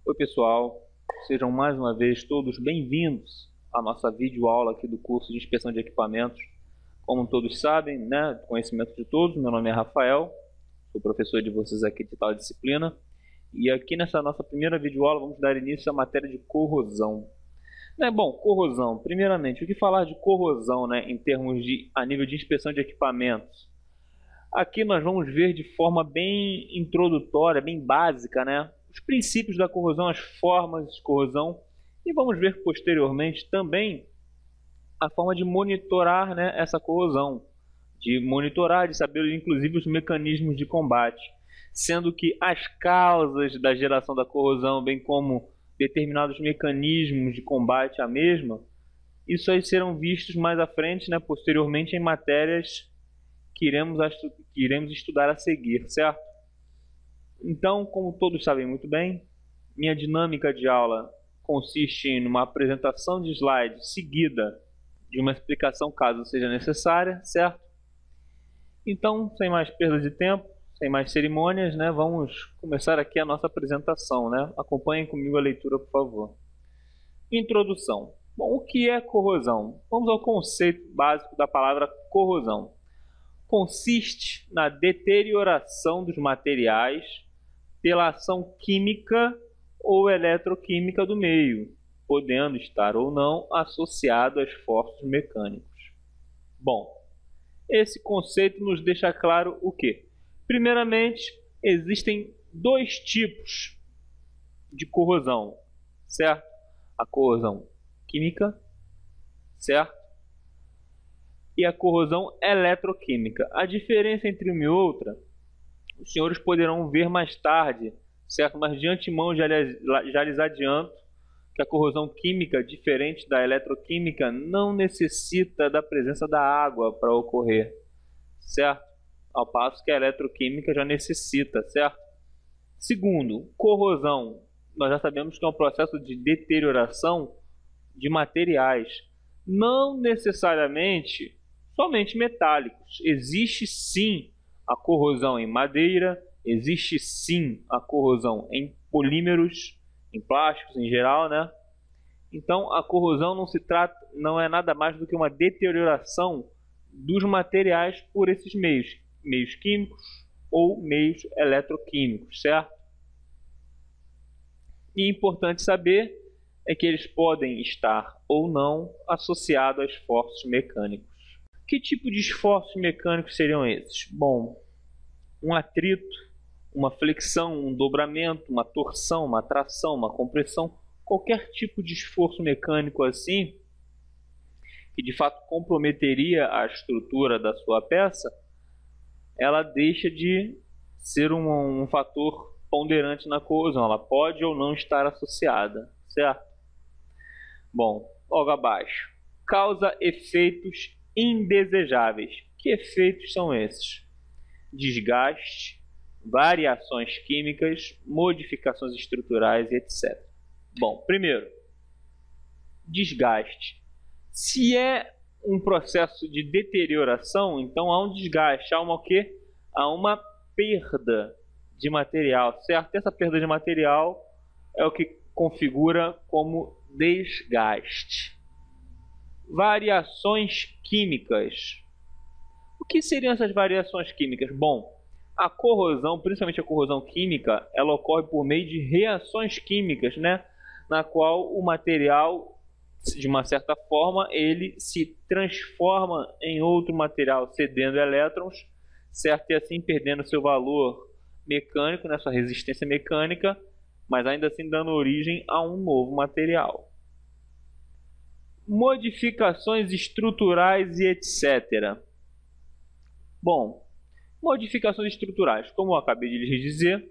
Oi pessoal, sejam mais uma vez todos bem-vindos à nossa videoaula aqui do curso de inspeção de equipamentos. Como todos sabem, né, conhecimento de todos, meu nome é Rafael, sou professor de vocês aqui de tal disciplina. E aqui nessa nossa primeira videoaula vamos dar início à matéria de corrosão. Bom, corrosão, primeiramente, o que falar de corrosão, né, em termos de, a nível de inspeção de equipamentos? Aqui nós vamos ver de forma bem introdutória, bem básica, né, os princípios da corrosão, as formas de corrosão, e vamos ver posteriormente também a forma de monitorar, né, essa corrosão, de monitorar, de saber inclusive os mecanismos de combate, sendo que as causas da geração da corrosão, bem como determinados mecanismos de combate à mesma, isso aí serão vistos mais à frente, né, posteriormente em matérias que iremos estudar a seguir, certo? Então, como todos sabem muito bem, minha dinâmica de aula consiste em uma apresentação de slides seguida de uma explicação caso seja necessária, certo? Então, sem mais perda de tempo, sem mais cerimônias, né, vamos começar aqui a nossa apresentação, né? Acompanhem comigo a leitura, por favor. Introdução. Bom, o que é corrosão? Vamos ao conceito básico da palavra corrosão. Consiste na deterioração dos materiais pela ação química ou eletroquímica do meio, podendo estar ou não associado a esforços mecânicos. Bom, esse conceito nos deixa claro o quê? Primeiramente, existem dois tipos de corrosão, certo? A corrosão química, certo? E a corrosão eletroquímica. A diferença entre uma e outra, os senhores poderão ver mais tarde, certo? Mas de antemão já lhes adianto que a corrosão química, diferente da eletroquímica, não necessita da presença da água para ocorrer, certo? Ao passo que a eletroquímica já necessita, certo? Segundo, corrosão. Nós já sabemos que é um processo de deterioração de materiais, não necessariamente somente metálicos. Existe sim a corrosão em madeira, existe sim a corrosão em polímeros, em plásticos em geral, né? Então a corrosão não é nada mais do que uma deterioração dos materiais por esses meios químicos ou meios eletroquímicos, certo? E importante saber é que eles podem estar ou não associados a esforços mecânicos. Que tipo de esforços mecânicos seriam esses? Bom, um atrito, uma flexão, um dobramento, uma torção, uma tração, uma compressão, qualquer tipo de esforço mecânico assim, que de fato comprometeria a estrutura da sua peça, ela deixa de ser um fator ponderante na corrosão. Ela pode ou não estar associada, certo? Bom, logo abaixo, causa efeitos indesejáveis. Que efeitos são esses? Desgaste, variações químicas, modificações estruturais, etc. Bom, primeiro, desgaste. Se é um processo de deterioração, então há um desgaste, há o quê? Há uma perda de material, certo? Essa perda de material é o que configura como desgaste. Variações químicas. O que seriam essas variações químicas? Bom, a corrosão, principalmente a corrosão química, ela ocorre por meio de reações químicas, né? Na qual o material, de uma certa forma, ele se transforma em outro material, cedendo elétrons, certo? E assim perdendo seu valor mecânico, né? Sua resistência mecânica, mas ainda assim dando origem a um novo material. Modificações estruturais e etc. Bom, modificações estruturais, como eu acabei de lhes dizer,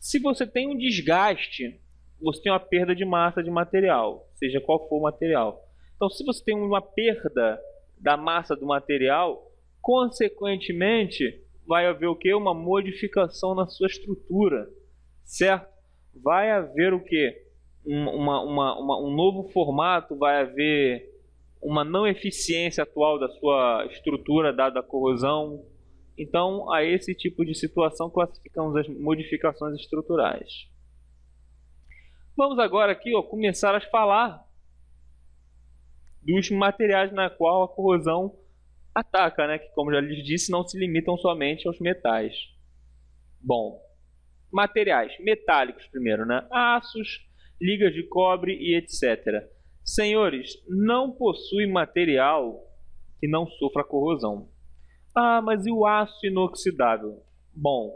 se você tem um desgaste, você tem uma perda de massa de material, seja qual for o material. Então, se você tem uma perda da massa do material, consequentemente, vai haver o quê? Uma modificação na sua estrutura, certo? Vai haver o quê? Um novo formato, vai haver uma não eficiência atual da sua estrutura dada a corrosão. Então, a esse tipo de situação classificamos as modificações estruturais. Vamos agora aqui, ó, começar a falar dos materiais na qual a corrosão ataca, né? Que, como já lhes disse, não se limitam somente aos metais. Bom, materiais metálicos primeiro, né? Aços, ligas de cobre e etc. Senhores, não possui material que não sofra corrosão. Ah, mas e o aço inoxidável? Bom,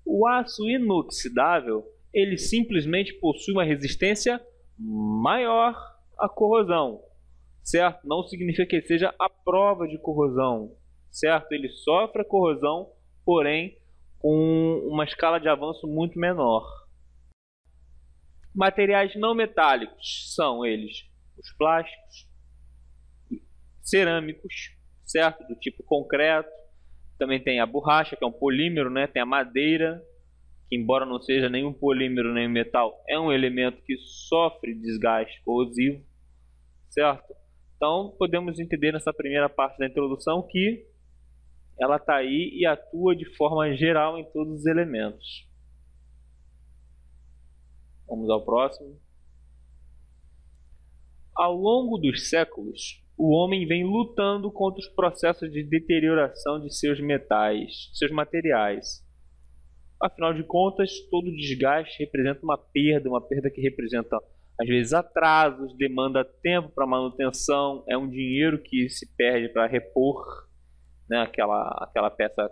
o aço inoxidável, ele simplesmente possui uma resistência maior à corrosão, certo? Não significa que ele seja à prova de corrosão, certo? Ele sofre a corrosão, porém com uma escala de avanço muito menor. Materiais não metálicos são eles os plásticos, cerâmicos, certo? Do tipo concreto. Também tem a borracha, que é um polímero, né? Tem a madeira, que embora não seja nenhum polímero nem metal, é um elemento que sofre desgaste corrosivo, certo? Então, podemos entender nessa primeira parte da introdução que ela está aí e atua de forma geral em todos os elementos. Vamos ao próximo. Ao longo dos séculos, o homem vem lutando contra os processos de deterioração de seus metais, seus materiais. Afinal de contas, todo desgaste representa uma perda que representa, às vezes, atrasos, demanda tempo para manutenção, é um dinheiro que se perde para repor, né, aquela peça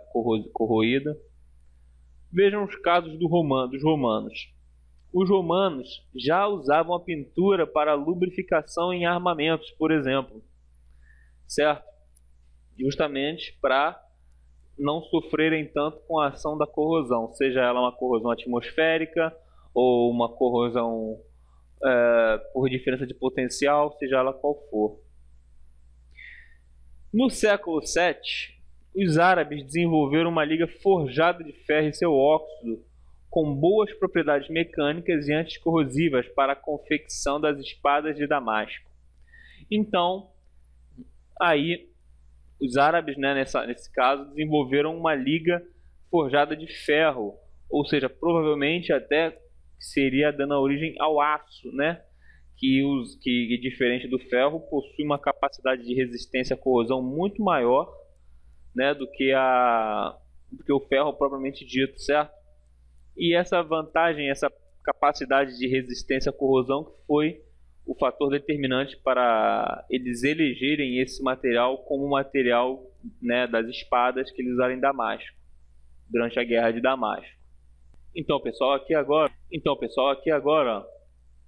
corroída. Vejam os casos dos romanos. Os romanos já usavam a pintura para lubrificação em armamentos, por exemplo, certo? Justamente para não sofrerem tanto com a ação da corrosão, seja ela uma corrosão atmosférica ou uma corrosão por diferença de potencial, seja ela qual for. No século VII, os árabes desenvolveram uma liga forjada de ferro e seu óxido com boas propriedades mecânicas e anticorrosivas para a confecção das espadas de Damasco. Então, aí os árabes, né, nesse caso, desenvolveram uma liga forjada de ferro, ou seja, provavelmente até seria dando origem ao aço, né, que diferente do ferro, possui uma capacidade de resistência à corrosão muito maior, né, do que o ferro propriamente dito, certo? E essa vantagem, essa capacidade de resistência à corrosão que foi o fator determinante para eles elegerem esse material como material, né, das espadas que eles usaram em Damasco, durante a guerra de Damasco. Então, pessoal, aqui agora, ó,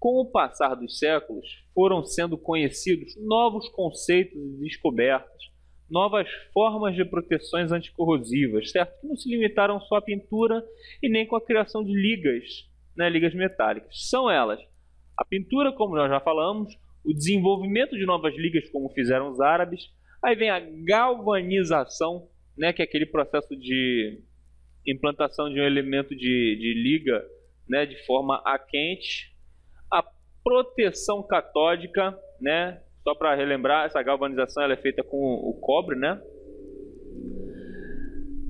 com o passar dos séculos, foram sendo conhecidos novos conceitos e descobertas, novas formas de proteções anticorrosivas, certo? Que não se limitaram só à pintura e nem com a criação de ligas, né, ligas metálicas. São elas a pintura, como nós já falamos, o desenvolvimento de novas ligas, como fizeram os árabes, aí vem a galvanização, né, que é aquele processo de implantação de um elemento de liga, né, de forma a quente, a proteção catódica, né? Só para relembrar, essa galvanização ela é feita com o cobre, né?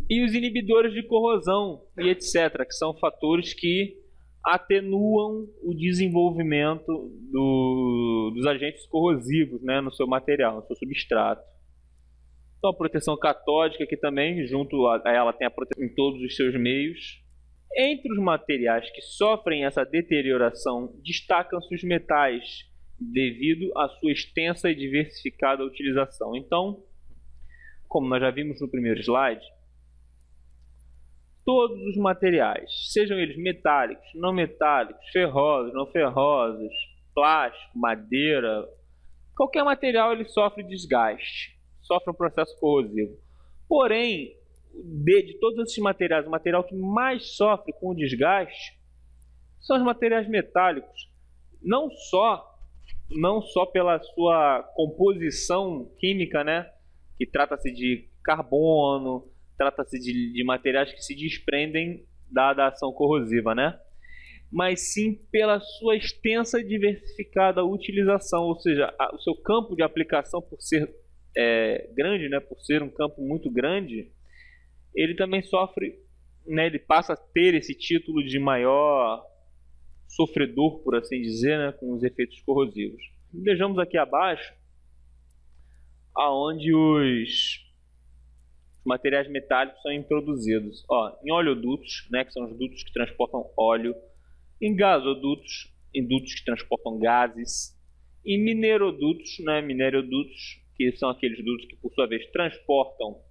E os inibidores de corrosão e etc., que são fatores que atenuam o desenvolvimento dos agentes corrosivos, né, no seu material, no seu substrato. Então a proteção catódica, que também, junto a ela, tem a proteção em todos os seus meios. Entre os materiais que sofrem essa deterioração, destacam-se os metais, devido à sua extensa e diversificada utilização. Então, como nós já vimos no primeiro slide, todos os materiais, sejam eles metálicos, não metálicos, ferrosos, não ferrosos, plástico, madeira, qualquer material ele sofre desgaste, sofre um processo corrosivo. Porém, de todos esses materiais, o material que mais sofre com o desgaste são os materiais metálicos. Não só pela sua composição química, né, que trata-se de carbono, trata-se de materiais que se desprendem da ação corrosiva, né, mas sim pela sua extensa e diversificada utilização, ou seja, o seu campo de aplicação, por ser grande, né, por ser um campo muito grande, ele também sofre, né, ele passa a ter esse título de maior sofredor, por assim dizer, né, com os efeitos corrosivos. Vejamos aqui abaixo aonde os materiais metálicos são introduzidos. Em oleodutos, né, que são os dutos que transportam óleo, em gasodutos, em dutos que transportam gases, em minerodutos, né, minerodutos, que são aqueles dutos que por sua vez transportam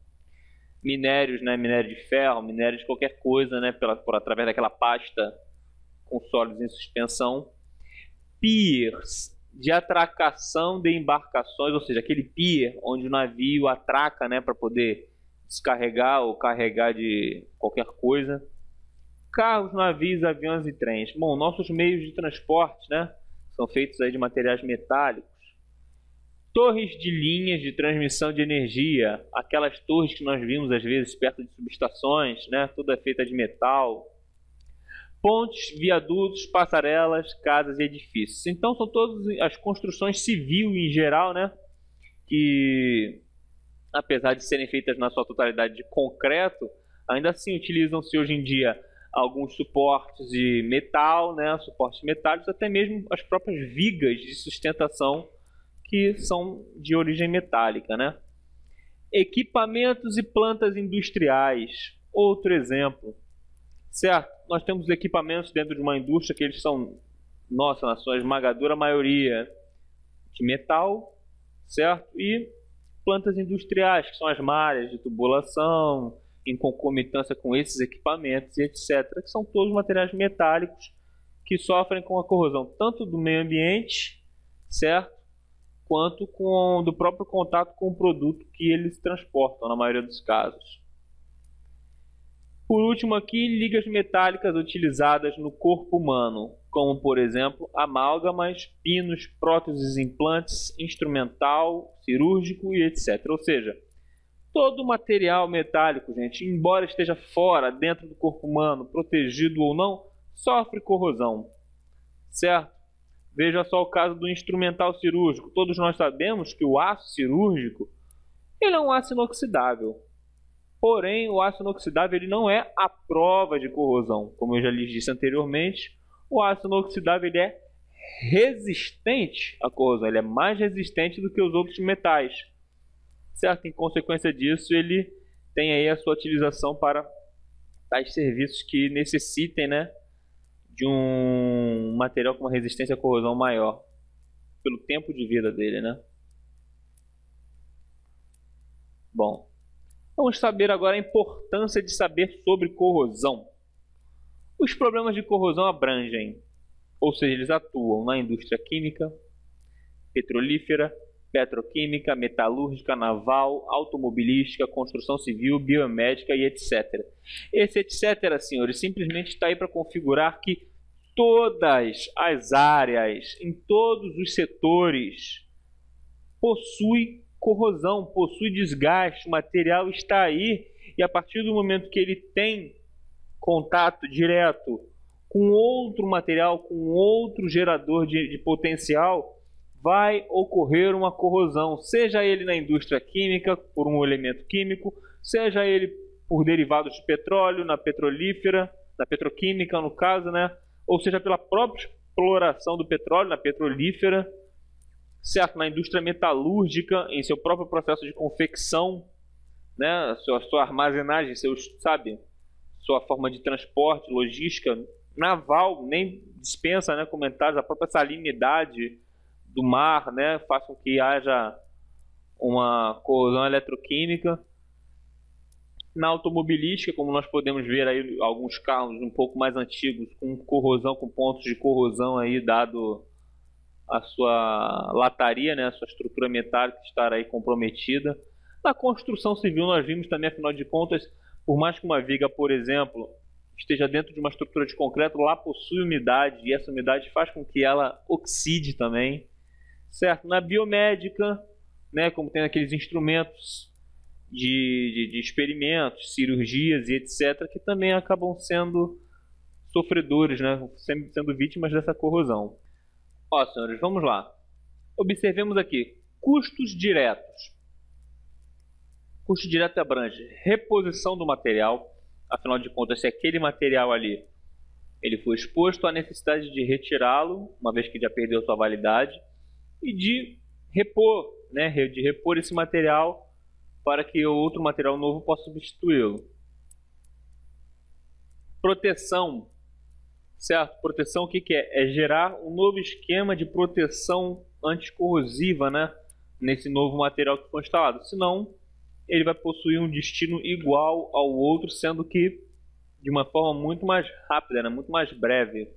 minérios, né, minério de ferro, minério de qualquer coisa, né, através daquela pasta com sólidos em suspensão. Piers de atracação de embarcações, ou seja, aquele pier onde o navio atraca, né, para poder descarregar ou carregar de qualquer coisa. Carros, navios, aviões e trens. Bom, nossos meios de transporte, né, são feitos aí de materiais metálicos. Torres de linhas de transmissão de energia, aquelas torres que nós vimos às vezes perto de subestações, né, toda feita de metal. Pontes, viadutos, passarelas, casas e edifícios. Então são todas as construções civis em geral, né, que apesar de serem feitas na sua totalidade de concreto, ainda assim utilizam-se hoje em dia alguns suportes de metal, né, suportes metálicos, até mesmo as próprias vigas de sustentação que são de origem metálica, né? Equipamentos e plantas industriais, outro exemplo, certo? Nós temos equipamentos dentro de uma indústria que eles são, na sua esmagadora maioria, de metal, certo? E plantas industriais, que são as malhas de tubulação, em concomitância com esses equipamentos e etc., que são todos materiais metálicos que sofrem com a corrosão tanto do meio ambiente, certo? Quanto do próprio contato com o produto que eles transportam, na maioria dos casos. Por último aqui, ligas metálicas utilizadas no corpo humano, como por exemplo, amálgamas, pinos, próteses, implantes, instrumental, cirúrgico e etc. Ou seja, todo material metálico, gente, embora esteja fora, dentro do corpo humano, protegido ou não, sofre corrosão, certo? Veja só o caso do instrumental cirúrgico. Todos nós sabemos que o aço cirúrgico ele é um aço inoxidável. Porém, o aço inoxidável ele não é a prova de corrosão. Como eu já lhes disse anteriormente, o aço inoxidável ele é resistente à corrosão. Ele é mais resistente do que os outros metais. Certo? Em consequência disso, ele tem aí a sua utilização para tais serviços que necessitem, né, de um material com uma resistência à corrosão maior, pelo tempo de vida dele, né? Bom, vamos saber agora a importância de saber sobre corrosão. Os problemas de corrosão abrangem, ou seja, eles atuam na indústria química, petrolífera, petroquímica, metalúrgica, naval, automobilística, construção civil, biomédica e etc. Esse etc, senhores, simplesmente está aí para configurar que todas as áreas, em todos os setores, possui corrosão, possui desgaste, o material está aí e a partir do momento que ele tem contato direto com outro material, com outro gerador de potencial, vai ocorrer uma corrosão, seja ele na indústria química, por um elemento químico, seja ele por derivados de petróleo, na petrolífera, na petroquímica no caso, né? Ou seja, pela própria exploração do petróleo na petrolífera, certo? Na indústria metalúrgica, em seu próprio processo de confecção, né? Sua armazenagem, sua forma de transporte, logística, naval, nem dispensa, né, comentários, a própria salinidade do mar, né, faz com que haja uma corrosão eletroquímica. Na automobilística, como nós podemos ver aí alguns carros um pouco mais antigos com corrosão, com pontos de corrosão aí dado a sua lataria, né, a sua estrutura metálica estar aí comprometida. Na construção civil nós vimos também, afinal de contas, por mais que uma viga, por exemplo, esteja dentro de uma estrutura de concreto, lá possui umidade e essa umidade faz com que ela oxide também, certo? Na biomédica, né, como tem aqueles instrumentos de experimentos, cirurgias e etc., que também acabam sendo sofredores, né, sendo vítimas dessa corrosão. Ó, senhores, vamos lá. Observemos aqui, custos diretos. Custo direto abrange reposição do material, afinal de contas, se aquele material ali Ele foi exposto à necessidade de retirá-lo, uma vez que já perdeu sua validade, e de repor, né, de repor esse material para que outro material novo possa substituí-lo. Proteção, certo? Proteção, o que que é? É gerar um novo esquema de proteção anticorrosiva, né, nesse novo material que foi instalado. Senão, ele vai possuir um destino igual ao outro, sendo que de uma forma muito mais rápida, né, muito mais breve.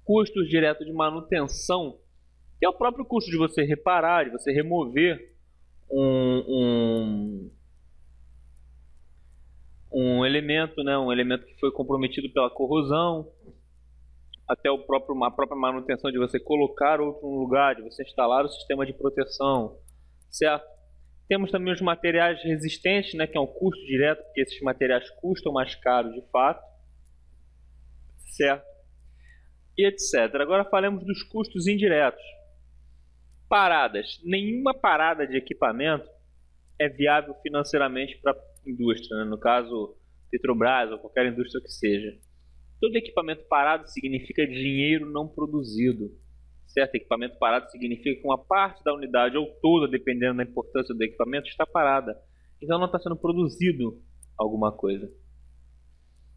Custos diretos de manutenção, que é o próprio custo de você reparar, de você remover um elemento, né, um elemento que foi comprometido pela corrosão, até a própria manutenção de você colocar outro no lugar, de você instalar o sistema de proteção, certo? Temos também os materiais resistentes, né, que é um custo direto, porque esses materiais custam mais caro de fato, certo? E etc. Agora falemos dos custos indiretos. Paradas. Nenhuma parada de equipamento é viável financeiramente para a indústria, né? No caso, Petrobras ou qualquer indústria que seja. Todo equipamento parado significa dinheiro não produzido. Certo? Equipamento parado significa que uma parte da unidade ou toda, dependendo da importância do equipamento, está parada. Então não está sendo produzido alguma coisa.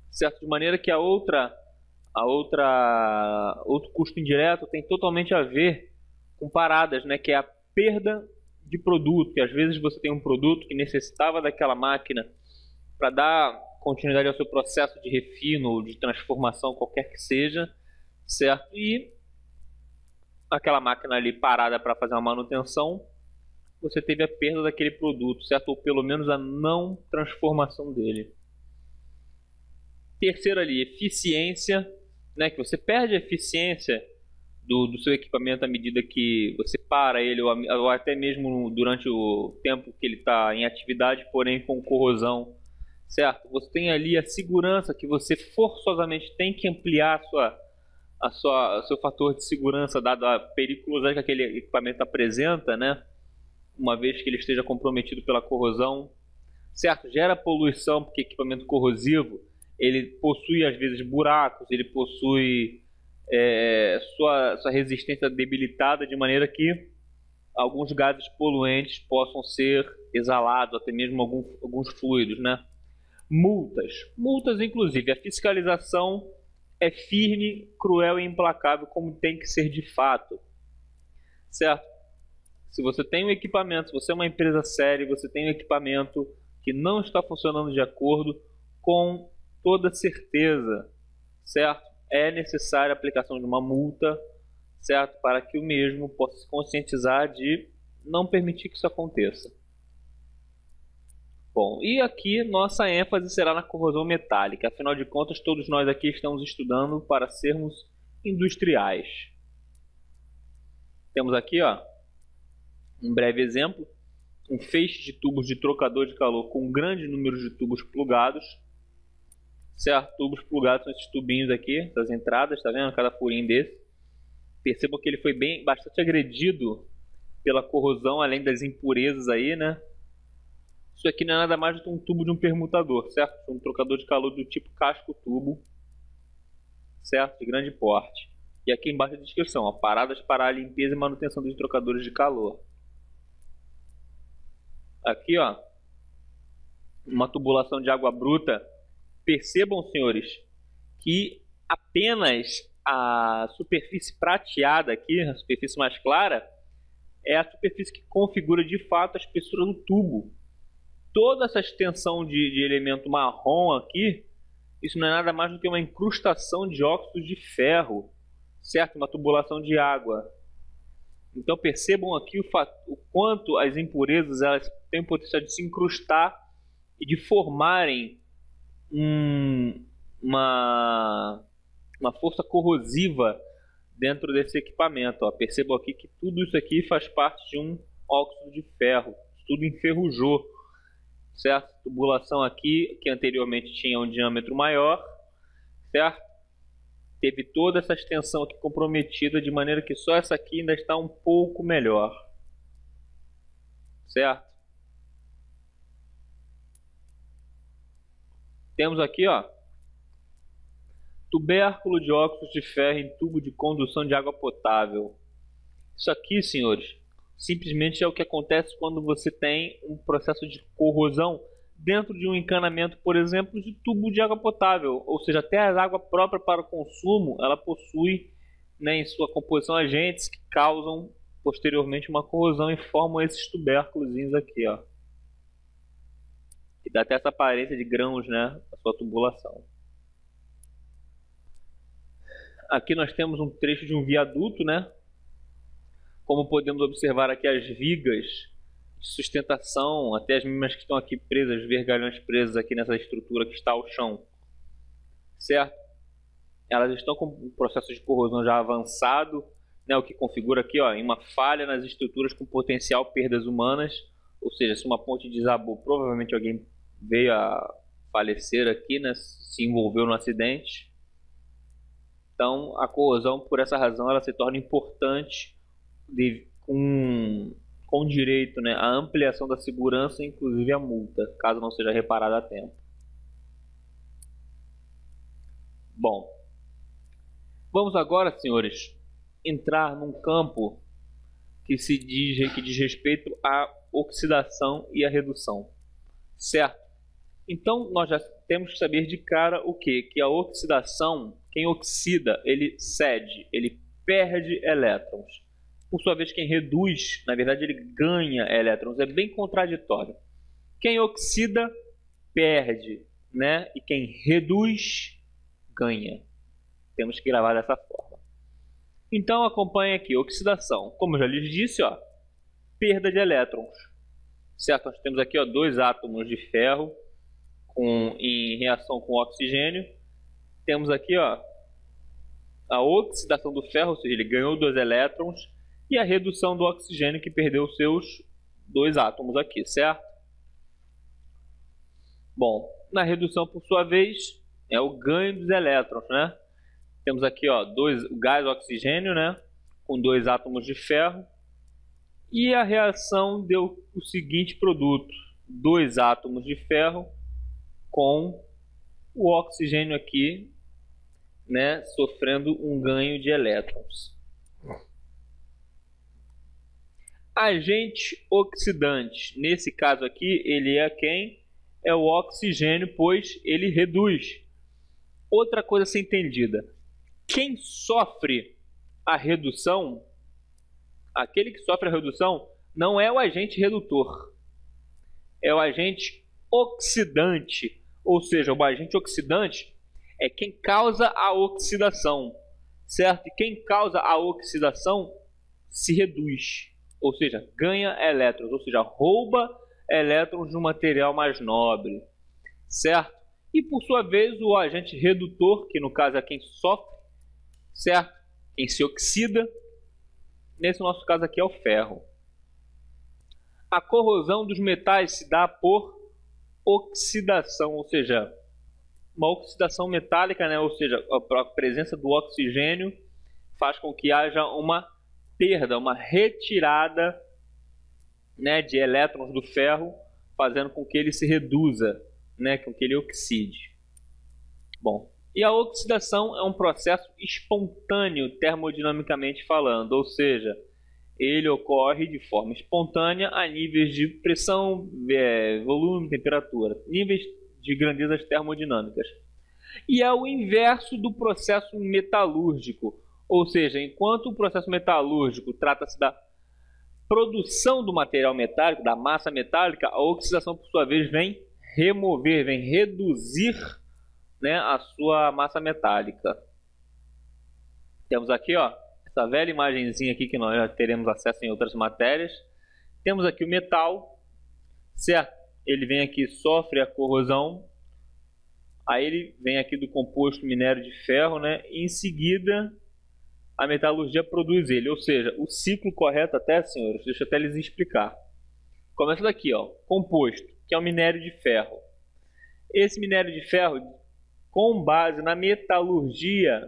Certo? De maneira que outro custo indireto tem totalmente a ver com paradas, né? Que é a perda de produto, que às vezes você tem um produto que necessitava daquela máquina para dar continuidade ao seu processo de refino ou de transformação, qualquer que seja, certo? E aquela máquina ali parada para fazer uma manutenção, você teve a perda daquele produto, certo? Ou pelo menos a não transformação dele. Terceiro ali, eficiência, né? Que você perde a eficiência do seu equipamento à medida que você para ele, ou até mesmo durante o tempo que ele está em atividade, porém com corrosão, certo? Você tem ali a segurança que você forçosamente tem que ampliar seu fator de segurança, dado a periculosidade que aquele equipamento apresenta, né? Uma vez que ele esteja comprometido pela corrosão, certo? Gera poluição, porque equipamento corrosivo, ele possui às vezes buracos, ele possui sua resistência debilitada, de maneira que alguns gases poluentes possam ser exalados, até mesmo alguns fluidos, né? Multas, inclusive, a fiscalização é firme, cruel e implacável, como tem que ser de fato, certo? Se você tem um equipamento, se você é uma empresa séria, você tem um equipamento que não está funcionando de acordo, com toda certeza, certo? É necessária a aplicação de uma multa, certo? Para que o mesmo possa se conscientizar de não permitir que isso aconteça. Bom, e aqui nossa ênfase será na corrosão metálica. Afinal de contas, todos nós aqui estamos estudando para sermos industriais. Temos aqui, ó, um breve exemplo. Um feixe de tubos de trocador de calor com um grande número de tubos plugados. Certo? Tubos plugados são esses tubinhos aqui, das entradas, tá vendo? Cada furinho desse. Percebam que ele foi bastante agredido pela corrosão, além das impurezas aí, né? Isso aqui não é nada mais do que um tubo de um permutador, certo? Um trocador de calor do tipo casco-tubo, certo? De grande porte. E aqui embaixo a descrição, ó, paradas para a limpeza e manutenção dos trocadores de calor. Aqui, ó, uma tubulação de água bruta. Percebam, senhores, que apenas a superfície prateada aqui, a superfície mais clara, é a superfície que configura de fato a espessura do tubo. Toda essa extensão de elemento marrom aqui, isso não é nada mais do que uma incrustação de óxido de ferro, certo? Uma tubulação de água. Então percebam aqui o quanto as impurezas elas têm o potencial de se incrustar e de formarem uma força corrosiva dentro desse equipamento. Ó. Percebam aqui que tudo isso aqui faz parte de um óxido de ferro. Tudo enferrujou, certo? Tubulação aqui, que anteriormente tinha um diâmetro maior, certo? Teve toda essa extensão aqui comprometida, de maneira que só essa aqui ainda está um pouco melhor, certo? Temos aqui, ó, Tubérculo de óxido de ferro em tubo de condução de água potável. Isso aqui, senhores, simplesmente é o que acontece quando você tem um processo de corrosão dentro de um encanamento, por exemplo, de tubo de água potável. Ou seja, até a água própria para o consumo, ela possui, né, em sua composição agentes que causam posteriormente uma corrosão e formam esses tubérculos aqui, ó. Que dá até essa aparência de grãos, né, na sua tubulação. Aqui nós temos um trecho de um viaduto, né? Como podemos observar aqui as vigas de sustentação, até as mesmas que estão aqui presas, vergalhões presos aqui nessa estrutura que está ao chão, certo? Elas estão com um processo de corrosão já avançado, né? O que configura aqui, ó, em uma falha nas estruturas com potencial perdas humanas, ou seja, se uma ponte desabou, provavelmente alguém veio a falecer aqui, né? Se envolveu no acidente. Então, a corrosão, por essa razão, ela se torna importante com direito, né, à ampliação da segurança, inclusive a multa, caso não seja reparada a tempo. Bom, vamos agora, senhores, entrar num campo que diz respeito à oxidação e à redução, certo? Então, nós já temos que saber de cara o quê? Que a oxidação, quem oxida, ele cede, ele perde elétrons. Por sua vez, quem reduz, na verdade, ele ganha elétrons. É bem contraditório. Quem oxida, perde, né? E quem reduz, ganha. Temos que gravar dessa forma. Então, acompanhe aqui, oxidação. Como eu já lhes disse, ó, perda de elétrons. Certo? Nós temos aqui, ó, dois átomos de ferro em reação com oxigênio. Temos aqui, ó, a oxidação do ferro, ou seja, ele ganhou 2 elétrons, e a redução do oxigênio, que perdeu seus 2 átomos aqui, certo? Bom, na redução, por sua vez, é o ganho dos elétrons, né? Temos aqui, ó, o gás oxigênio, né, com 2 átomos de ferro, e a reação deu o seguinte produto: 2 átomos de ferro com o oxigênio aqui, né, sofrendo um ganho de elétrons. Agente oxidante, nesse caso aqui, ele é quem? É o oxigênio, pois ele reduz. Outra coisa a ser entendida: quem sofre a redução, aquele que sofre a redução, não é o agente redutor, é o agente oxidante. Ou seja, o agente oxidante é quem causa a oxidação, certo? E quem causa a oxidação se reduz, ou seja, ganha elétrons, ou seja, rouba elétrons de um material mais nobre, certo? E por sua vez, o agente redutor, que no caso é quem sofre, certo? Quem se oxida, nesse nosso caso aqui é o ferro. A corrosão dos metais se dá por oxidação, ou seja, uma oxidação metálica, né? Ou seja, a presença do oxigênio faz com que haja uma perda, uma retirada, né, de elétrons do ferro, fazendo com que ele se reduza, né, com que ele oxide. Bom, e a oxidação é um processo espontâneo termodinamicamente falando, ou seja, ele ocorre de forma espontânea a níveis de pressão, volume, temperatura, níveis de grandezas termodinâmicas. E é o inverso do processo metalúrgico, ou seja, enquanto o processo metalúrgico trata-se da produção do material metálico, da massa metálica, a oxidação, por sua vez, vem remover, vem reduzir, né, a sua massa metálica. Temos aqui, ó, essa velha imagenzinha aqui que nós já teremos acesso em outras matérias. Temos aqui o metal, certo? Ele vem aqui, sofre a corrosão, aí ele vem aqui do composto minério de ferro, né? E em seguida a metalurgia produz ele, ou seja, o ciclo correto até, senhores, deixa eu até lhes explicar. Começa daqui, ó, composto, que é o minério de ferro. Esse minério de ferro, com base na metalurgia,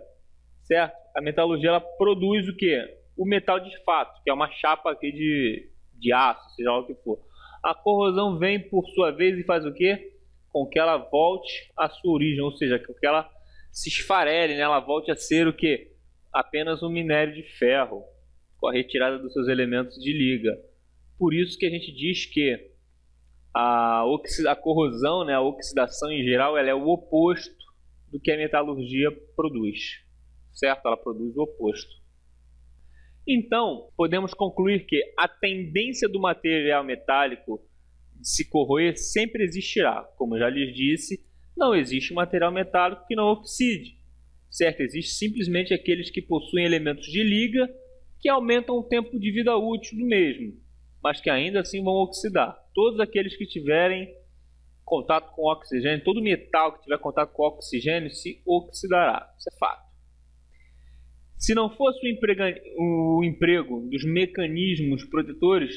certo? A metalurgia, ela produz o quê? O metal de fato, que é uma chapa aqui de aço, seja lá o que for. A corrosão vem por sua vez e faz o quê? Com que ela volte à sua origem, ou seja, com que ela se esfarele, né? Ela volte a ser o que? Apenas um minério de ferro, com a retirada dos seus elementos de liga. Por isso que a gente diz que a corrosão, né, a oxidação em geral, ela é o oposto do que a metalurgia produz, certo? Ela produz o oposto. Então, podemos concluir que a tendência do material metálico de se corroer sempre existirá. Como já lhes disse, não existe material metálico que não oxide, certo? Existe simplesmente aqueles que possuem elementos de liga que aumentam o tempo de vida útil do mesmo, mas que ainda assim vão oxidar. Todos aqueles que tiverem contato com oxigênio, todo metal que tiver contato com oxigênio se oxidará. Isso é fato. Se não fosse o emprego dos mecanismos protetores,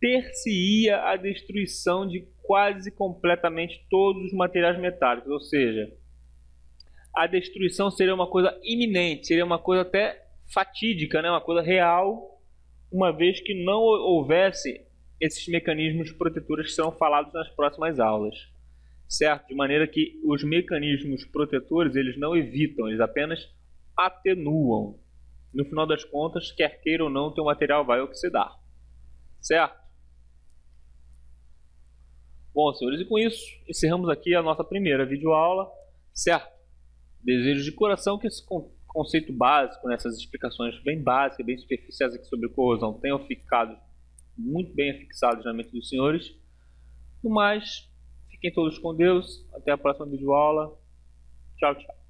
ter-se-ia a destruição de quase completamente todos os materiais metálicos, ou seja, a destruição seria uma coisa iminente, seria uma coisa até fatídica, né? Uma coisa real, uma vez que não houvesse esses mecanismos protetores que serão falados nas próximas aulas, certo? De maneira que os mecanismos protetores, eles não evitam, eles apenas atenuam. No final das contas, quer queira ou não, o teu material vai oxidar, certo? Bom, senhores, e com isso, encerramos aqui a nossa primeira videoaula, certo? Desejo de coração que esse conceito básico, nessas explicações bem básicas, bem superficiais aqui sobre corrosão, tenham ficado muito bem fixados na mente dos senhores. No mais, fiquem todos com Deus. Até a próxima videoaula. Tchau, tchau.